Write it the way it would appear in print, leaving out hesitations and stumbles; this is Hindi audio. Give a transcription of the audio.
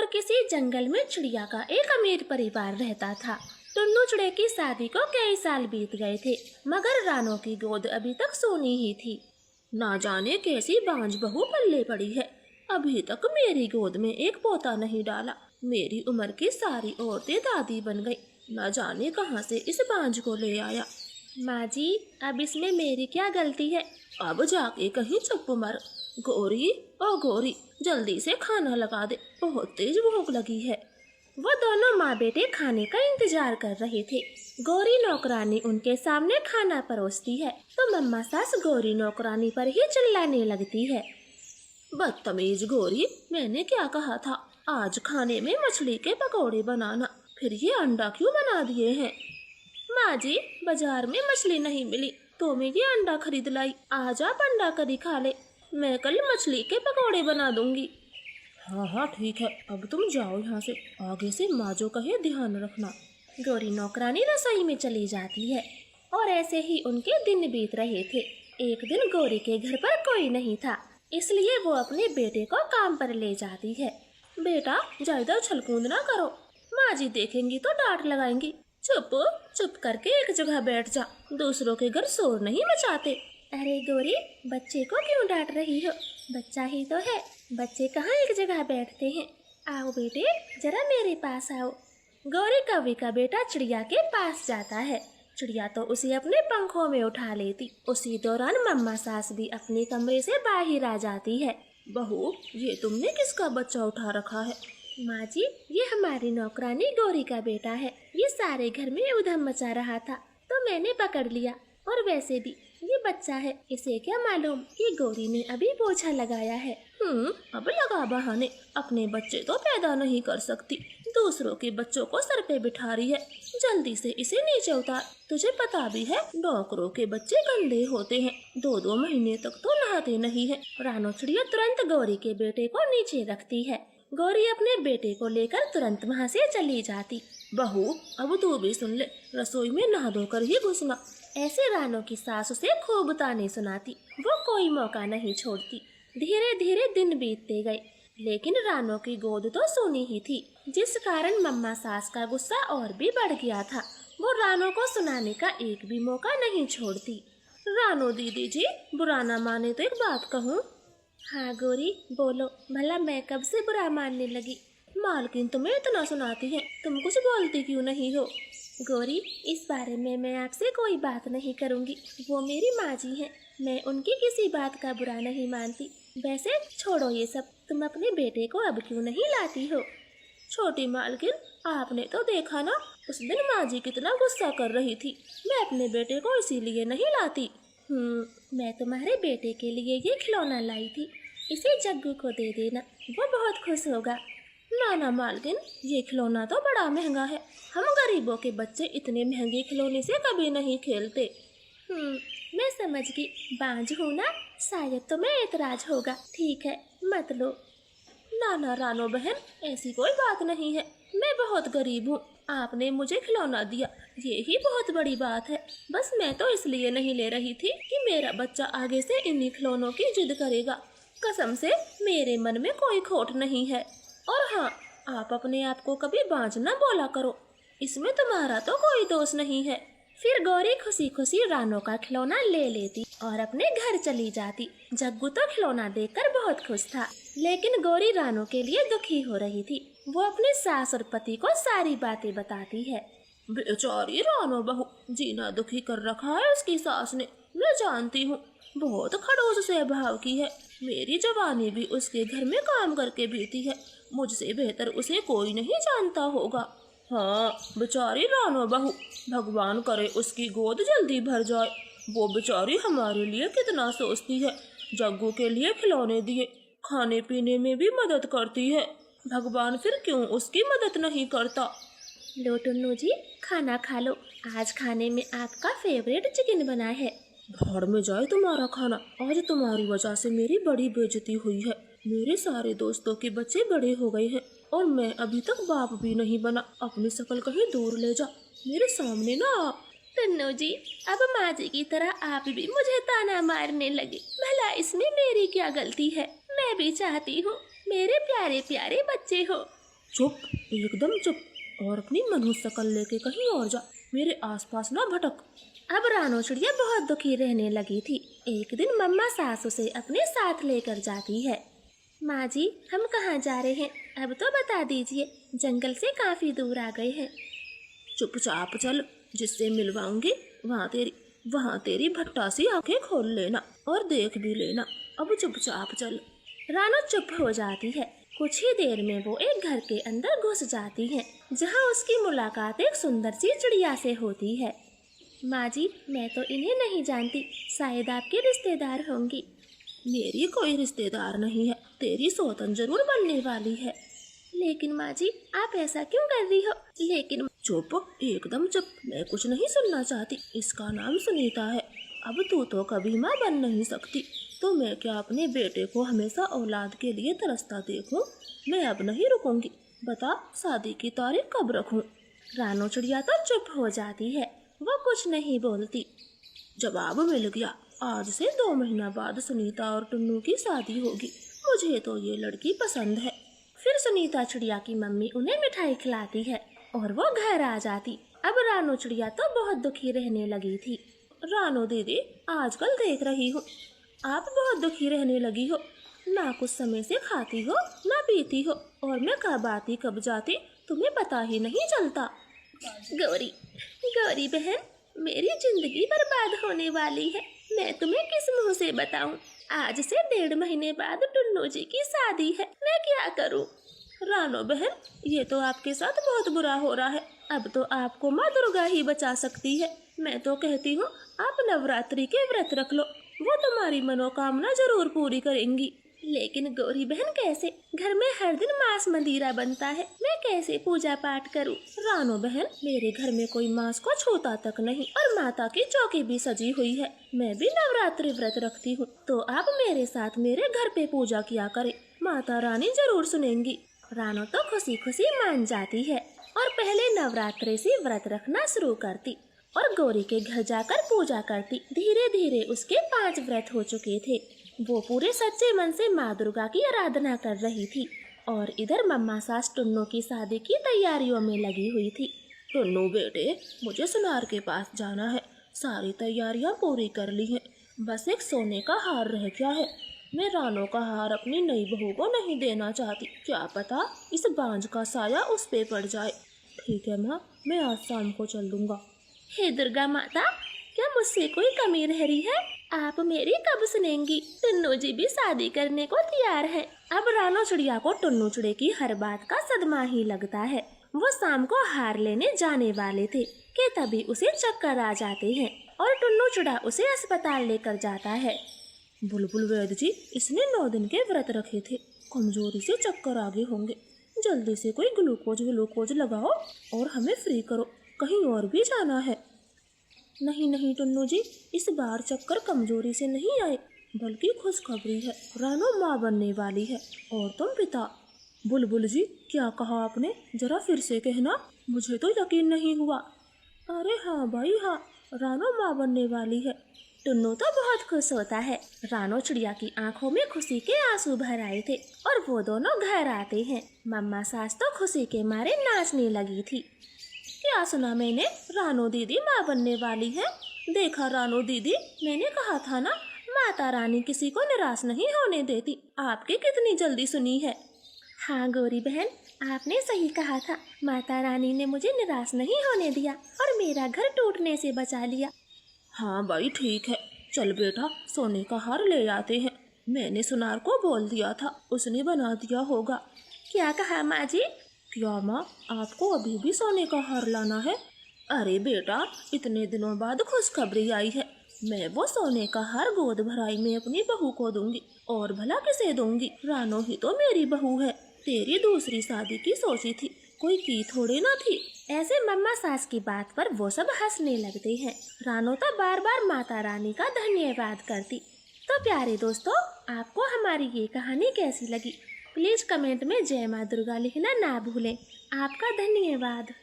किसी जंगल में चिड़िया का एक अमीर परिवार रहता था। टुन्नू चिड़िया की शादी को कई साल बीत गए थे, मगर रानो की गोद अभी तक सोनी ही थी। ना जाने कैसी बांझ बहू पल्ले पड़ी है, अभी तक मेरी गोद में एक पोता नहीं डाला। मेरी उम्र की सारी औरतें दादी बन गई, न जाने कहां से इस बांझ को ले आया। माँ जी, अब इसमें मेरी क्या गलती है? अब जाके कहीं चुप मर। गोरी, ओ गोरी, जल्दी से खाना लगा दे, बहुत तेज भूख लगी है। वो दोनों माँ बेटे खाने का इंतजार कर रहे थे। गौरी नौकरानी उनके सामने खाना परोसती है तो मम्मा सास गौरी नौकरानी पर ही चिल्लाने लगती है। बदतमीज गौरी, मैंने क्या कहा था, आज खाने में मछली के पकौड़े बनाना, फिर ये अंडा क्यों बना दिए हैं? माँ जी, बाजार में मछली नहीं मिली तो मैं ये अंडा खरीद लाई। आज आप अंडा करी खा ले, मैं कल मछली के पकौड़े बना दूंगी। हाँ हाँ ठीक है, अब तुम जाओ यहाँ से, आगे से माँ जो कहे ध्यान रखना। गौरी नौकरानी रसोई में चली जाती है और ऐसे ही उनके दिन बीत रहे थे। एक दिन गौरी के घर पर कोई नहीं था, इसलिए वो अपने बेटे को काम पर ले जाती है। बेटा, ज्यादा छलकूंद ना करो, माँ जी देखेंगी तो डांट लगाएंगी। चुप चुप करके एक जगह बैठ जा, दूसरों के घर शोर नहीं मचाते। अरे गौरी, बच्चे को क्यों डांट रही हो? बच्चा ही तो है, बच्चे कहाँ एक जगह बैठते हैं। आओ बेटे, जरा मेरे पास आओ। गौरी कौवी का बेटा चिड़िया के पास जाता है। चिड़िया तो उसे अपने पंखों में उठा लेती। उसी दौरान मम्मा सास भी अपने कमरे से बाहर आ जाती है। बहू, ये तुमने किसका बच्चा उठा रखा है? माँ जी, ये हमारी नौकरानी गौरी का बेटा है। ये सारे घर में उधम मचा रहा था तो मैंने पकड़ लिया, और वैसे भी ये बच्चा है, इसे क्या मालूम कि गौरी ने अभी पोछा लगाया है। अब लगा बहाने, अपने बच्चे तो पैदा नहीं कर सकती, दूसरों के बच्चों को सर पे बिठा रही है। जल्दी से इसे नीचे उतार। तुझे पता भी है नौकरों के बच्चे गंदे होते हैं, 2-2 महीने तक तो नहाते नहीं है। रानो चिड़िया तुरंत गौरी के बेटे को नीचे रखती है। गौरी अपने बेटे को लेकर तुरंत वहाँ से चली जाती। बहू, अब तू भी सुन ले, रसोई में नहा धोकर ही घुसना। ऐसे रानो की सास उसे खूब ताने सुनाती, वो कोई मौका नहीं छोड़ती। धीरे धीरे दिन बीतते गए, लेकिन रानो की गोद तो सोनी ही थी, जिस कारण मम्मा सास का गुस्सा और भी बढ़ गया था। वो रानो को सुनाने का एक भी मौका नहीं छोड़ती। रानो दीदी जी, बुरा ना माने तो एक बात कहूँ। हाँ गौरी, बोलो, भला मैं कब से बुरा मानने लगी? मालकिन तुम्हें इतना सुनाती है, तुम कुछ बोलती क्यों नहीं हो? गौरी, इस बारे में मैं आपसे कोई बात नहीं करूँगी, वो मेरी माँ जी हैं, मैं उनकी किसी बात का बुरा नहीं मानती। वैसे छोड़ो ये सब, तुम अपने बेटे को अब क्यों नहीं लाती हो? छोटी मालकिन, आपने तो देखा ना, उस दिन माँ जी कितना गुस्सा कर रही थी, मैं अपने बेटे को इसीलिए नहीं लाती। मैं तुम्हारे बेटे के लिए ये खिलौना लाई थी, इसे जग्गू को दे देना, वो बहुत खुश होगा। ना मालकिन, ये खिलौना तो बड़ा महंगा है, हम गरीबों के बच्चे इतने महंगे खिलौने से कभी नहीं खेलते। मैं समझ गई, बांझ हूँ ना, शायद तुम्हें एतराज होगा, ठीक है मत लो। ना रानो बहन, ऐसी कोई बात नहीं है, मैं बहुत गरीब हूँ, आपने मुझे खिलौना दिया, ये ही बहुत बड़ी बात है। बस मैं तो इसलिए नहीं ले रही थी कि मेरा बच्चा आगे से इन्हीं खिलौनों की जिद करेगा। कसम से मेरे मन में कोई खोट नहीं है। और हाँ, आप अपने आप को कभी बांझ न बोला करो, इसमें तुम्हारा तो कोई दोष नहीं है। फिर गौरी खुशी खुशी रानो का खिलौना ले लेती और अपने घर चली जाती। जग्गू तो खिलौना देखकर बहुत खुश था, लेकिन गौरी रानो के लिए दुखी हो रही थी। वो अपने सास और पति को सारी बातें बताती है। बेचारी रानो बहू, जीना दुखी कर रखा है उसकी सास ने, मैं जानती हूँ, बहुत खड़ूस स्वभाव की है। मेरी जवानी भी उसके घर में काम करके बीती है, मुझसे बेहतर उसे कोई नहीं जानता होगा। हाँ, बेचारी रानो बहू, भगवान करे उसकी गोद जल्दी भर जाए। वो बेचारी हमारे लिए कितना सोचती है, जग्गू के लिए खिलौने दिए, खाने पीने में भी मदद करती है, भगवान फिर क्यों उसकी मदद नहीं करता। लो टुन्नू जी, खाना खा लो, आज खाने में आपका फेवरेट चिकन बना है। भाड़ में जाए तुम्हारा खाना, आज तुम्हारी वजह से मेरी बड़ी बेइज्जती हुई है। मेरे सारे दोस्तों के बच्चे बड़े हो गए हैं और मैं अभी तक बाप भी नहीं बना। अपनी शक्ल कहीं दूर ले जा, मेरे सामने ना आ। टुन्नू जी, अब माँ जी की तरह आप भी मुझे ताना मारने लगे, भला इसमें मेरी क्या गलती है? मैं भी चाहती हूँ मेरे प्यारे प्यारे बच्चे हो। चुप, एकदम चुप, और अपनी मनुष्य शकल लेके कहीं और जा, मेरे आसपास ना भटक। अब रानो चिड़िया बहुत दुखी रहने लगी थी। एक दिन मम्मा सास उसे अपने साथ लेकर जाती है। माँ जी, हम कहाँ जा रहे हैं, अब तो बता दीजिए, जंगल से काफी दूर आ गए हैं। चुपचाप चल, जिससे मिलवाऊंगी वहाँ तेरी भट्टा सी आंखें खोल लेना और देख भी लेना। अब चुपचाप चल। रानो चुप हो जाती है। कुछ ही देर में वो एक घर के अंदर घुस जाती है, जहाँ उसकी मुलाकात एक सुंदर सी चिड़िया से होती है। माँ जी, मैं तो इन्हें नहीं जानती, शायद आपके रिश्तेदार होंगी। मेरी कोई रिश्तेदार नहीं है, तेरी सौतन जरूर बनने वाली है। लेकिन माँ जी, आप ऐसा क्यों कर रही हो? लेकिन चुप, एकदम चुप, मैं कुछ नहीं सुनना चाहती। इसका नाम सुनीता है। अब तू तो कभी माँ बन नहीं सकती, तो मैं क्या अपने बेटे को हमेशा औलाद के लिए तरसता देखूं? मैं अब नहीं रुकूंगी, बता शादी की तारीख कब रखूं? रानो चिड़िया तो चुप हो जाती है, वो कुछ नहीं बोलती। जवाब मिल गया, आज से 2 महीना बाद सुनीता और टुन्नू की शादी होगी। मुझे तो ये लड़की पसंद है। फिर सुनीता चिड़िया की मम्मी उन्हें मिठाई खिलाती है और वो घर आ जाती। अब रानो चिड़िया तो बहुत दुखी रहने लगी थी। रानो दीदी, आजकल देख रही हूँ आप बहुत दुखी रहने लगी हो। ना कुछ समय से खाती हो ना पीती हो, और मैं कब आती कब जाती तुम्हें पता ही नहीं चलता। गौरी बहन, मेरी जिंदगी बर्बाद होने वाली है। मैं तुम्हें किस मुंह से बताऊं? आज से 1.5 महीने बाद टुन्नू जी की शादी है, मैं क्या करूं? रानो बहन, ये तो आपके साथ बहुत बुरा हो रहा है। अब तो आपको माँ दुर्गा ही बचा सकती है। मैं तो कहती हूँ आप नवरात्रि के व्रत रख लो, वो तुम्हारी मनोकामना जरूर पूरी करेंगी। लेकिन गौरी बहन, कैसे? घर में हर दिन मांस मंदिरा बनता है, मैं कैसे पूजा पाठ करूं? रानो बहन, मेरे घर में कोई मांस को छूता तक नहीं, और माता की चौकी भी सजी हुई है। मैं भी नवरात्रि व्रत रखती हूँ, तो आप मेरे साथ मेरे घर पे पूजा किया करें, माता रानी जरूर सुनेंगी। रानो तो खुशी खुशी मान जाती है और पहले नवरात्रि से व्रत रखना शुरू करती और गौरी के घर जाकर पूजा करती। धीरे धीरे उसके 5 व्रत हो चुके थे। वो पूरे सच्चे मन से माँ दुर्गा की आराधना कर रही थी और इधर मम्मा सास टुन्नू की शादी की तैयारियों में लगी हुई थी। टुन्नू बेटे, मुझे सुनार के पास जाना है, सारी तैयारियां पूरी कर ली हैं, बस एक सोने का हार रह गया है। मैं रानो का हार अपनी नई बहू को नहीं देना चाहती, क्या पता इस बांझ का साया उस पे पड़ जाए। ठीक है माँ, मैं आज शाम को चल दूंगा। हे दुर्गा माता, क्या मुझसे कोई कमी रह रही है? आप मेरी कब सुनेंगी? टुन्नू जी भी शादी करने को तैयार है। अब रानो चिड़िया को टुन्नू चिड़े की हर बात का सदमा ही लगता है। वो शाम को हार लेने जाने वाले थे कि तभी उसे चक्कर आ जाते हैं और टुन्नू चिड़ा उसे अस्पताल लेकर जाता है। बुलबुल वैद जी, इसने 9 दिन के व्रत रखे थे, कमजोरी से चक्कर आगे होंगे, जल्दी से कोई ग्लूकोज लगाओ और हमें फ्री करो, कहीं और भी जाना है। नहीं टुन्नू जी, इस बार चक्कर कमजोरी से नहीं आए, बल्कि खुशखबरी है, रानो माँ बनने वाली है और तुम पिता। बुलबुल जी, क्या कहा आपने? जरा फिर से कहना, मुझे तो यकीन नहीं हुआ। अरे हाँ भाई हाँ, रानो माँ बनने वाली है। टुन्नू तो बहुत खुश होता है। रानो चिड़िया की आंखों में खुशी के आंसू भर आए थे और वो दोनों घर आते हैं। मम्मा सास तो खुशी के मारे नाचने लगी थी। क्या सुना मैंने? रानो दीदी माँ बनने वाली है। देखा रानो दीदी, मैंने कहा था ना, माता रानी किसी को निराश नहीं होने देती। आपके कितनी जल्दी सुनी है। हाँ गौरी बहन, आपने सही कहा था, माता रानी ने मुझे निराश नहीं होने दिया और मेरा घर टूटने से बचा लिया। हाँ भाई ठीक है, चल बेटा सोने का हार ले आते हैं। मैंने सुनार को बोल दिया था, उसने बना दिया होगा। क्या कहा माँ जी? क्या माँ, आपको अभी भी सोने का हार लाना है? अरे बेटा, इतने दिनों बाद खुशखबरी आई है। मैं वो सोने का हार गोद भराई में अपनी बहू को दूंगी, और भला किसे दूंगी? रानो ही तो मेरी बहू है। तेरी दूसरी शादी की सोची थी, कोई की थोड़े ना थी। ऐसे मम्मा सास की बात पर वो सब हंसने लगते हैं। रानो तो बार बार माता रानी का धन्यवाद करती। तो प्यारे दोस्तों, आपको हमारी ये कहानी कैसी लगी? प्लीज कमेंट में जय माँ दुर्गा लिखना ना भूलें। आपका धन्यवाद।